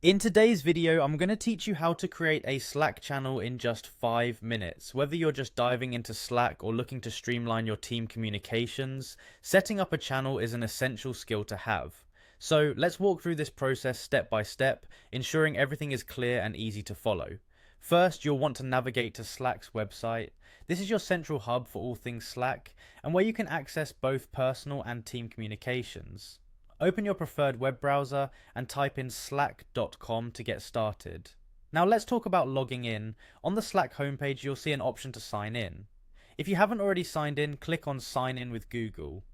In today's video, I'm going to teach you how to create a Slack channel in just 5 minutes. Whether you're just diving into Slack or looking to streamline your team communications, setting up a channel is an essential skill to have. So let's walk through this process step by step, ensuring everything is clear and easy to follow. First, you'll want to navigate to Slack's website. This is your central hub for all things Slack, and where you can access both personal and team communications. Open your preferred web browser and type in slack.com to get started. Now let's talk about logging in. On the Slack homepage, you'll see an option to sign in. If you haven't already signed in, click on Sign In with Google.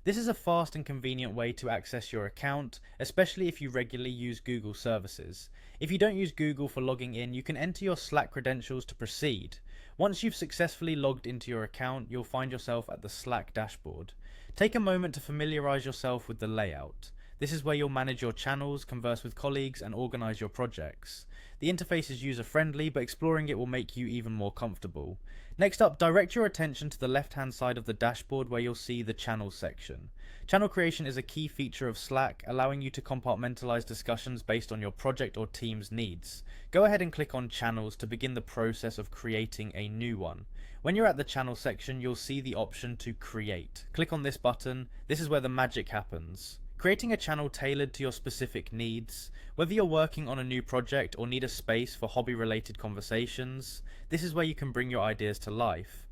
This is a fast and convenient way to access your account, especially if you regularly use Google services. If you don't use Google for logging in, you can enter your Slack credentials to proceed. Once you've successfully logged into your account, you'll find yourself at the Slack dashboard. Take a moment to familiarize yourself with the layout. This is where you'll manage your channels, converse with colleagues, and organize your projects. The interface is user-friendly, but exploring it will make you even more comfortable. Next up, direct your attention to the left-hand side of the dashboard where you'll see the Channels section. Channel creation is a key feature of Slack, allowing you to compartmentalize discussions based on your project or team's needs. Go ahead and click on Channels to begin the process of creating a new one. When you're at the Channel section, you'll see the option to Create. Click on this button. This is where the magic happens. Creating a channel tailored to your specific needs. Whether you're working on a new project or need a space for hobby-related conversations, this is where you can bring your ideas to life.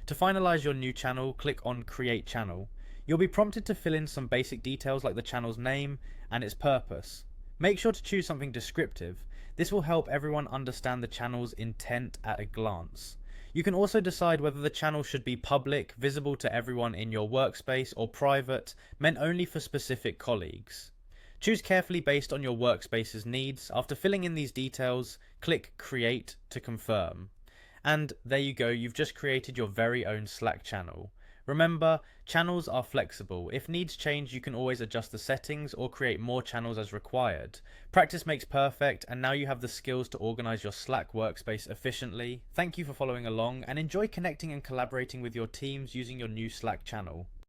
To finalize your new channel, click on Create Channel. You'll be prompted to fill in some basic details like the channel's name and its purpose. Make sure to choose something descriptive. This will help everyone understand the channel's intent at a glance. You can also decide whether the channel should be public, visible to everyone in your workspace, or private, meant only for specific colleagues. Choose carefully based on your workspace's needs. After filling in these details, click Create to confirm. And there you go, you've just created your very own Slack channel. Remember, channels are flexible. If needs change, you can always adjust the settings or create more channels as required. Practice makes perfect, and now you have the skills to organize your Slack workspace efficiently. Thank you for following along, and enjoy connecting and collaborating with your teams using your new Slack channel.